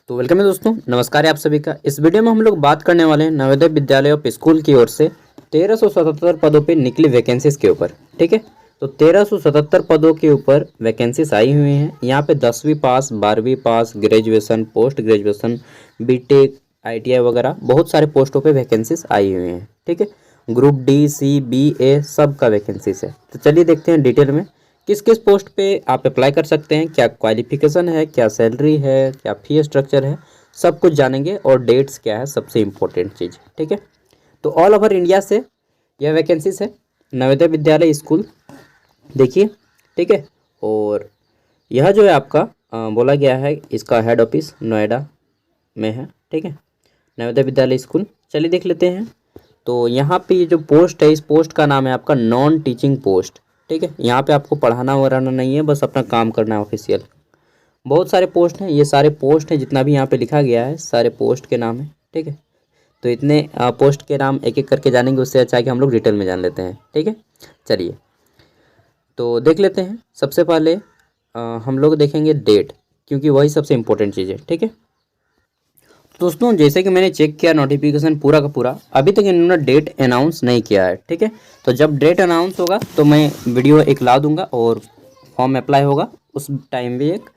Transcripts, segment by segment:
तो वेलकम है दोस्तों, नमस्कार है आप सभी का। इस वीडियो में हम लोग बात करने वाले हैं नवोदय विद्यालय ऑफ स्कूल की ओर से 1377 पदों पे निकली वैकेंसीज के ऊपर। ठीक है, तो 1377 पदों के ऊपर वैकेंसीज आई हुई हैं। यहाँ पे 10वीं पास, 12वीं पास, graduation, post graduation, B Tech, ITI वगैरह बहुत सारे पोस्टों पे वैकेंसीज आई हुई हैं। ठीक है, ग्रुप डी, सी, बी, ए सब का वैकेंसीज है। तो चलिए देखते हैं डिटेल में किस किस पोस्ट पे आप अप्लाई कर सकते हैं, क्या क्वालिफिकेशन है, क्या सैलरी है, क्या फी स्ट्रक्चर है, सब कुछ जानेंगे। और डेट्स क्या है, सबसे इम्पोर्टेंट चीज़। ठीक है, तो ऑल ओवर इंडिया से यह वैकेंसीज है। नवोदय विद्यालय स्कूल देखिए। ठीक है, और यह जो है आपका बोला गया है, इसका हेड ऑफिस नोएडा में है। ठीक है, नवोदय विद्यालय स्कूल। चलिए देख लेते हैं। तो यहाँ पे ये जो पोस्ट है, इस पोस्ट का नाम है आपका नॉन टीचिंग पोस्ट। ठीक है, यहाँ पे आपको पढ़ाना वढ़ाना नहीं है, बस अपना काम करना है ऑफिशियल। बहुत सारे पोस्ट हैं, ये सारे पोस्ट हैं जितना भी यहाँ पे लिखा गया है, सारे पोस्ट के नाम है। ठीक है, तो इतने पोस्ट के नाम एक एक करके जानेंगे, उससे अच्छा है कि हम लोग डिटेल में जान लेते हैं। ठीक है, चलिए तो देख लेते हैं। सबसे पहले हम लोग देखेंगे डेट, क्योंकि वही सबसे इम्पोर्टेंट चीज़ है। ठीक है, दोस्तों जैसे कि मैंने चेक किया नोटिफिकेशन पूरा का पूरा, अभी तक इन्होंने डेट अनाउंस नहीं किया है। ठीक है, तो जब डेट अनाउंस होगा तो मैं वीडियो एक ला दूंगा और फॉर्म अप्लाई होगा, उस टाइम भी एक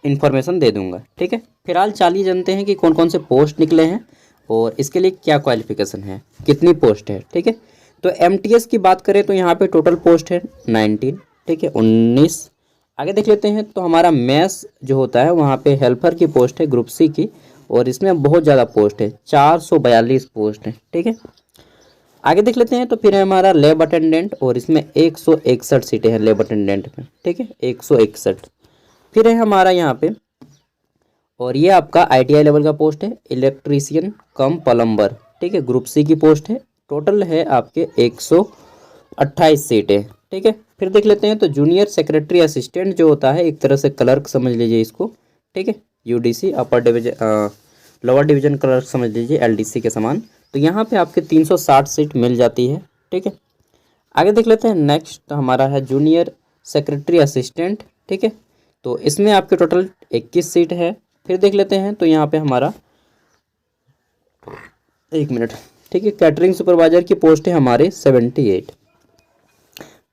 इन्फॉर्मेशन दे दूंगा। ठीक है, फिलहाल चलिए जानते हैं कि कौन कौन से पोस्ट निकले हैं और इसके लिए क्या क्वालिफिकेशन है, कितनी पोस्ट है। ठीक है, तो एमटीएस की बात करें तो यहाँ पे टोटल पोस्ट है 19। ठीक है, 19। आगे देख लेते हैं। तो हमारा मैथ्स जो होता है वहाँ पे हेल्पर की पोस्ट है ग्रुप सी की, और इसमें बहुत ज़्यादा पोस्ट है, 442 पोस्ट है। ठीक है, आगे देख लेते हैं। तो फिर है हमारा लैब अटेंडेंट, और इसमें 161 सीटें हैं लैब अटेंडेंट में। ठीक है, 161। फिर है हमारा यहाँ पे, और ये आपका आईटीआई लेवल का पोस्ट है, इलेक्ट्रीशियन कम प्लम्बर। ठीक है, ग्रुप सी की पोस्ट है। टोटल है आपके 128 सीटें। ठीक है, फिर देख लेते हैं। तो जूनियर सेक्रेटरी असिस्टेंट जो होता है, एक तरह से क्लर्क समझ लीजिए इसको। ठीक है, UDC upper division lower division clerk समझ लीजिए, एलडीसी के समान। तो यहाँ पे आपके 360 सीट मिल जाती है। ठीक है, आगे देख लेते हैं। नेक्स्ट तो हमारा है जूनियर सेक्रेटरी असिस्टेंट। ठीक है, तो इसमें आपके टोटल 21 सीट है। फिर देख लेते हैं। तो यहाँ पे हमारा 1 मिनट। ठीक है, कैटरिंग सुपरवाइजर की पोस्ट है हमारे 78।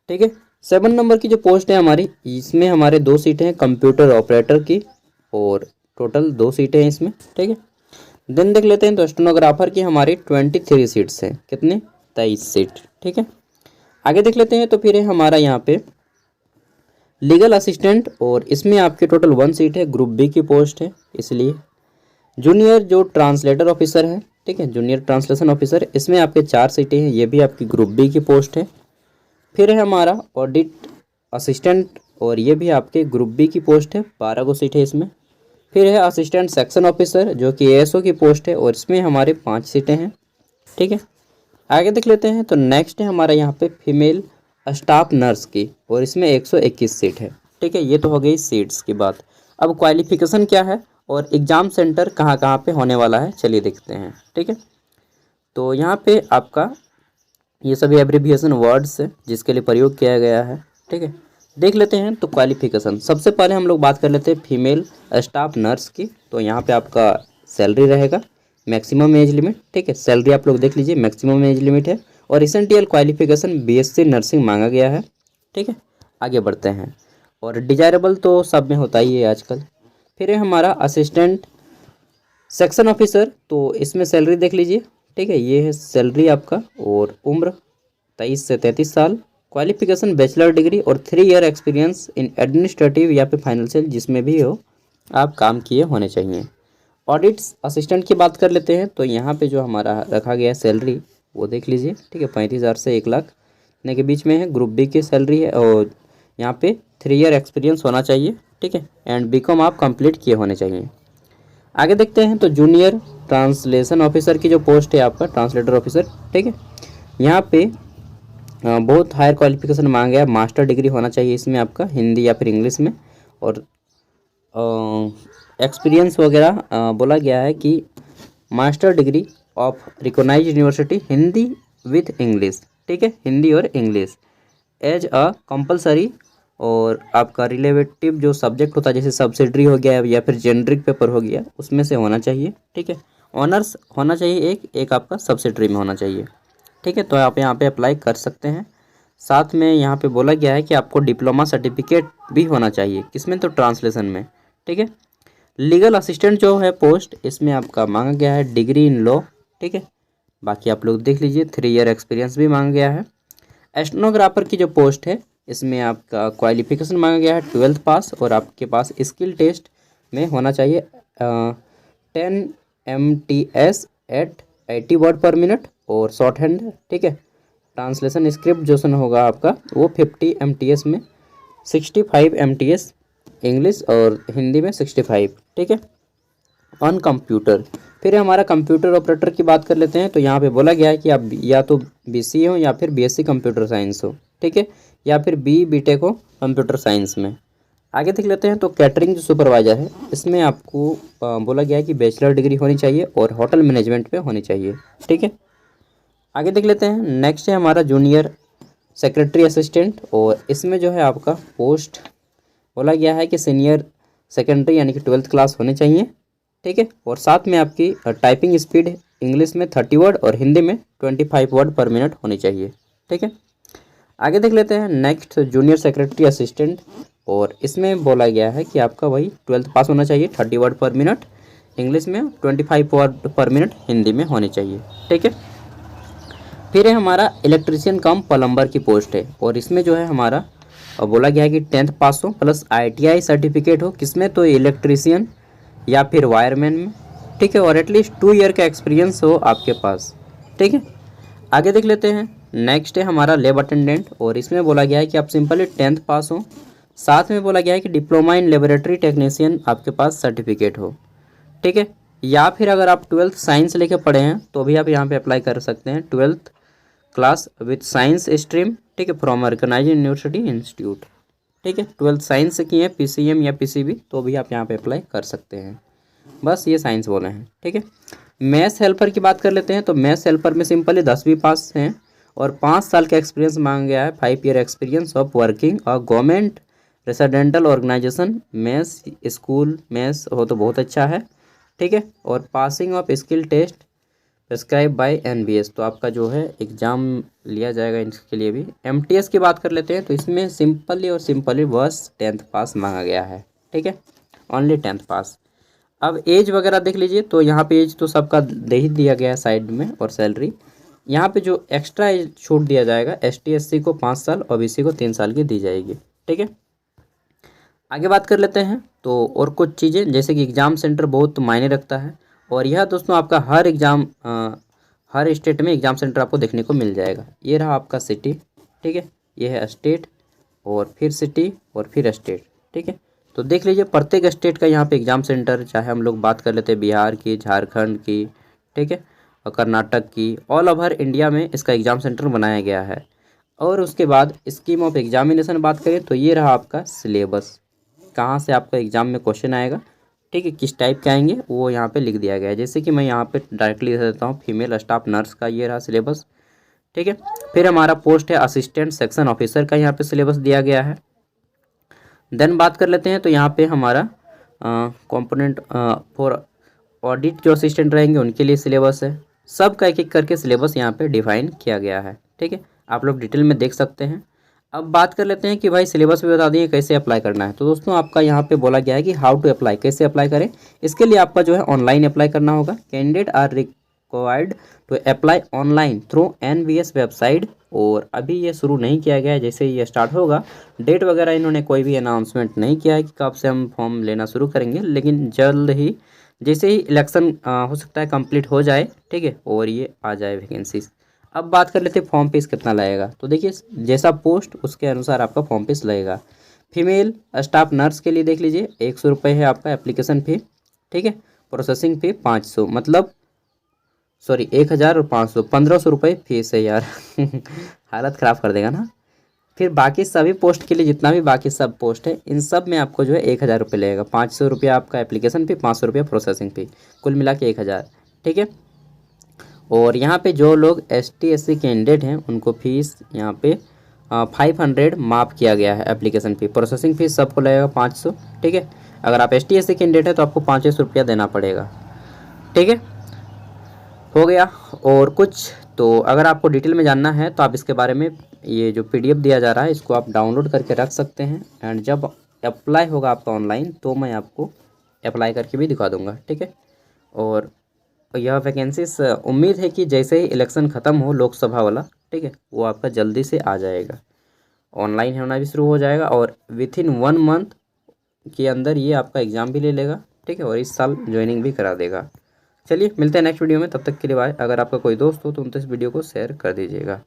ठीक है, 7 नंबर की जो पोस्ट है हमारी, इसमें हमारे 2 सीटें हैं कंप्यूटर ऑपरेटर की, और टोटल 2 सीटें हैं इसमें। ठीक है, देन देख लेते हैं। तो स्टेनोग्राफर की हमारी 23 सीट्स हैं। कितने? 23 सीट। ठीक है, आगे देख लेते हैं। तो फिर है हमारा यहाँ पे लीगल असिस्टेंट, और इसमें आपके टोटल 1 सीट है, ग्रुप बी की पोस्ट है इसलिए। जूनियर जो ट्रांसलेटर ऑफिसर है, ठीक है, जूनियर ट्रांसलेशन ऑफिसर, इसमें आपके 4 सीटें हैं, ये भी आपकी ग्रुप बी की पोस्ट है। फिर है हमारा ऑडिट असिस्टेंट, और ये भी आपके ग्रुप बी की पोस्ट है, 12 को सीट है इसमें। फिर है असिस्टेंट सेक्शन ऑफिसर, जो कि एएसओ की पोस्ट है, और इसमें हमारे 5 सीटें हैं। ठीक है, आगे देख लेते हैं। तो नेक्स्ट है हमारा यहाँ पे फीमेल स्टाफ नर्स की, और इसमें 121 सीट है। ठीक है, ये तो हो गई सीट्स की बात। अब क्वालिफिकेशन क्या है और एग्ज़ाम सेंटर कहाँ कहाँ पे होने वाला है, चलिए देखते हैं। ठीक है, तो यहाँ पे आपका ये सभी एब्रीविएशन वर्ड्स है जिसके लिए प्रयोग किया गया है। ठीक है, देख लेते हैं। तो क्वालिफिकेशन सबसे पहले हम लोग बात कर लेते हैं फीमेल स्टाफ नर्स की। तो यहाँ पे आपका सैलरी रहेगा, मैक्सिमम एज लिमिट। ठीक है, सैलरी आप लोग देख लीजिए, मैक्सिमम एज लिमिट है, और एसेंशियल क्वालिफिकेशन बीएससी नर्सिंग मांगा गया है। ठीक है, आगे बढ़ते हैं। और डिजायरेबल तो सब में होता ही है आजकल। फिर है हमारा असिस्टेंट सेक्शन ऑफिसर, तो इसमें सैलरी देख लीजिए। ठीक है, ये है सैलरी आपका, और उम्र 23 से 33 साल, क्वालिफिकेशन बैचलर डिग्री और 3 ईयर एक्सपीरियंस इन एडमिनिस्ट्रेटिव या फिर फाइनेंशियल, जिसमें भी हो आप काम किए होने चाहिए। ऑडिट असिस्टेंट की बात कर लेते हैं। तो यहाँ पे जो हमारा रखा गया है सैलरी, वो देख लीजिए। ठीक है, 35,000 से 1 लाख इतने के बीच में है। ग्रुप बी की सैलरी है, और यहाँ पे 3 ईयर एक्सपीरियंस होना चाहिए। ठीक है, एंड बीकॉम आप कंप्लीट किए होने चाहिए। आगे देखते हैं। तो जूनियर ट्रांसलेशन ऑफिसर की जो पोस्ट है आपका, ट्रांसलेटर ऑफिसर। ठीक है, यहाँ पे बहुत हायर क्वालिफिकेशन मांगा गया है, मास्टर डिग्री होना चाहिए इसमें आपका, हिंदी या फिर इंग्लिश में, और एक्सपीरियंस वगैरह बोला गया है कि master degree of recognised university Hindi with English. ठीक है, हिंदी और इंग्लिश एज अ कंपलसरी और आपका रिलेटिव जो सब्जेक्ट होता है जैसे सब्सिडरी हो गया या फिर जेनरिक पेपर हो गया उसमें से होना चाहिए। ठीक है, ऑनर्स होना चाहिए एक आपका सब्सिडरी में होना चाहिए। ठीक है, तो आप यहाँ पे अप्लाई कर सकते हैं। साथ में यहाँ पे बोला गया है कि आपको डिप्लोमा सर्टिफिकेट भी होना चाहिए, किसमें, तो ट्रांसलेशन में। ठीक है, लीगल असिस्टेंट जो है पोस्ट, इसमें आपका मांगा गया है डिग्री इन लॉ। ठीक है, बाकी आप लोग देख लीजिए, 3 ईयर एक्सपीरियंस भी मांगा गया है। एस्टेनोग्राफर की जो पोस्ट है इसमें आपका क्वालिफिकेशन मांगा गया है 12th पास, और आपके पास स्किल टेस्ट में होना चाहिए 10 MTS at 80 word per minute और शॉर्ट हैंड। ठीक है, ट्रांसलेशन स्क्रिप्ट जो सन होगा आपका वो 50 MTS में, 65 MTS इंग्लिश और हिंदी में 65। ठीक है, ऑन कंप्यूटर। फिर हमारा कंप्यूटर ऑपरेटर की बात कर लेते हैं। तो यहाँ पे बोला गया है कि आप या तो BCA हो या फिर BSc कंप्यूटर साइंस हो। ठीक है, या फिर BTech हो कंप्यूटर साइंस में। आगे देख लेते हैं। तो कैटरिंग जो सुपरवाइजर है इसमें आपको बोला गया है कि बैचलर डिग्री होनी चाहिए और होटल मैनेजमेंट पे होनी चाहिए। ठीक है, आगे देख लेते हैं। नेक्स्ट है हमारा जूनियर सेक्रेटरी असिस्टेंट, और इसमें जो है आपका पोस्ट बोला गया है कि सीनियर सेकेंडरी यानी कि 12th क्लास होने चाहिए। ठीक है, और साथ में आपकी टाइपिंग स्पीड इंग्लिश में 30 वर्ड और हिंदी में 25 वर्ड पर मिनट होनी चाहिए। ठीक है, आगे देख लेते हैं। नेक्स्ट जूनियर सेक्रेटरी असिस्टेंट, और इसमें बोला गया है कि आपका वही 12th पास होना चाहिए, 30 वर्ड पर मिनट इंग्लिश में, 25 वर्ड पर मिनट हिंदी में होनी चाहिए। ठीक है, फिर है हमारा इलेक्ट्रीशियन कम प्लम्बर की पोस्ट है, और इसमें जो है हमारा बोला गया है कि 10th पास हो प्लस ITI सर्टिफिकेट हो, किसमें, तो इलेक्ट्रीशियन या फिर वायरमैन में। ठीक है, और एटलीस्ट 2 ईयर का एक्सपीरियंस हो आपके पास। ठीक है, आगे देख लेते हैं। नेक्स्ट है हमारा लैब अटेंडेंट, और इसमें बोला गया है कि आप सिंपली 10th पास हो, साथ में बोला गया है कि डिप्लोमा इन लेबोरेटरी टेक्नीशियन आपके पास सर्टिफिकेट हो। ठीक है, या फिर अगर आप 12th साइंस लेके पढ़े हैं तो भी आप यहाँ पे अप्लाई कर सकते हैं, 12th class with science stream. ठीक है, फ्रॉम रिकॉग्नाइज्ड यूनिवर्सिटी इंस्टीट्यूट। ठीक है, 12th साइंस से की है, PCM या PCB, तो भी आप यहाँ पे अप्लाई कर सकते हैं। बस ये साइंस बोले हैं। ठीक है, मैथ्स हेल्पर की बात कर लेते हैं। तो मैथ्स हेल्पर में सिंपली 10वीं पास हैं और 5 साल का एक्सपीरियंस मांगा गया है, 5 ईयर एक्सपीरियंस ऑफ वर्किंग और government residential organisation. Maths school maths हो तो बहुत अच्छा है। ठीक है, और passing of skill test prescribe by NBS, तो आपका जो है एग्ज़ाम लिया जाएगा इसके लिए भी। MTS की बात कर लेते हैं। तो इसमें सिंपली बस 10th पास मांगा गया है। ठीक है, ओनली 10th पास। अब एज वगैरह देख लीजिए। तो यहाँ पे एज तो सबका दे ही दिया गया है साइड में, और सैलरी यहाँ पे जो एक्स्ट्रा एज छूट दिया जाएगा, ST SC को 5 साल और BC को 3 साल की दी जाएगी। ठीक है, आगे बात कर लेते हैं। तो और कुछ चीज़ें जैसे कि एग्ज़ाम सेंटर बहुत मायने रखता है, और यह दोस्तों आपका हर स्टेट में एग्ज़ाम सेंटर आपको देखने को मिल जाएगा। ये रहा आपका सिटी। ठीक है, ये है स्टेट और फिर सिटी और फिर स्टेट। ठीक है, तो देख लीजिए प्रत्येक स्टेट का यहाँ पे एग्ज़ाम सेंटर, चाहे हम लोग बात कर लेते हैं बिहार की, झारखंड की, ठीक है, और कर्नाटक की, ऑल ओवर इंडिया में इसका एग्ज़ाम सेंटर बनाया गया है। और उसके बाद स्कीम ऑफ एग्जामिनेशन बात करें तो ये रहा आपका सिलेबस, कहाँ से आपका एग्ज़ाम में क्वेश्चन आएगा। ठीक है, किस टाइप के आएंगे वो यहाँ पे लिख दिया गया है। जैसे कि मैं यहाँ पे डायरेक्टली दे देता हूँ, फीमेल स्टाफ नर्स का ये रहा सिलेबस। ठीक है, फिर हमारा पोस्ट है असिस्टेंट सेक्शन ऑफिसर का, यहाँ पे सिलेबस दिया गया है। देन बात कर लेते हैं। तो यहाँ पे हमारा कंपोनेंट फॉर ऑडिट जो असिस्टेंट रहेंगे उनके लिए सिलेबस है। सब का एक एक करके सिलेबस यहाँ पे डिफाइन किया गया है। ठीक है, आप लोग डिटेल में देख सकते हैं। अब बात कर लेते हैं कि भाई सिलेबस भी बता दिए कैसे अप्लाई करना है। तो दोस्तों आपका यहाँ पे बोला गया है कि हाउ टू अप्लाई, कैसे अप्लाई करें। इसके लिए आपका जो है ऑनलाइन अप्लाई करना होगा। Candidate are required to apply online through NVS website, और अभी ये शुरू नहीं किया गया है। जैसे ये स्टार्ट होगा, डेट वगैरह इन्होंने कोई भी अनाउंसमेंट नहीं किया है कि कब से हम फॉर्म लेना शुरू करेंगे, लेकिन जल्द ही जैसे ही इलेक्शन हो सकता है कंप्लीट हो जाए, ठीक है, और ये आ जाए वैकेंसीज। अब बात कर लेते हैं फॉर्म फीस कितना लगेगा। तो देखिए जैसा पोस्ट उसके अनुसार आपका फॉर्म फीस लगेगा। फीमेल स्टाफ नर्स के लिए देख लीजिए 100 रुपये है आपका एप्लीकेशन फ़ी। ठीक है, प्रोसेसिंग फ़ी 500, मतलब सॉरी 1000 और 500, 1500 रुपये फीस है यार हालत ख़राब कर देगा ना। फिर बाकी सभी पोस्ट के लिए जितना भी बाकी सब पोस्ट है, इन सब में आपको जो है 1000 रुपये लगेगा। 500 रुपया आपका एप्लीकेशन फ़ी, 500 रुपया प्रोसेसिंग फ़ी, कुल मिला के 1000। ठीक है, और यहाँ पे जो लोग ST SC कैंडिडेट हैं उनको फीस यहाँ पे 500 माफ़ किया गया है एप्लीकेशन फ़ी। प्रोसेसिंग फ़ीस सबको लगेगा 500, ठीक है। अगर आप ST/SC कैंडिडेट है तो आपको 500 रुपया देना पड़ेगा, ठीक है। हो गया। और कुछ तो अगर आपको डिटेल में जानना है तो आप इसके बारे में, ये जो PDF दिया जा रहा है इसको आप डाउनलोड करके रख सकते हैं। एंड जब अप्लाई होगा आपका ऑनलाइन तो मैं आपको अप्लाई करके भी दिखा दूंगा, ठीक है। और यह वैकेंसीज उम्मीद है कि जैसे ही इलेक्शन ख़त्म हो लोकसभा वाला, ठीक है, वो आपका जल्दी से आ जाएगा, ऑनलाइन होना भी शुरू हो जाएगा और विथिन 1 मंथ के अंदर ये आपका एग्ज़ाम भी ले लेगा, ठीक है, और इस साल ज्वाइनिंग भी करा देगा। चलिए मिलते हैं नेक्स्ट वीडियो में, तब तक के लिए बाय। अगर आपका कोई दोस्त हो तो उनसे इस वीडियो को शेयर कर दीजिएगा।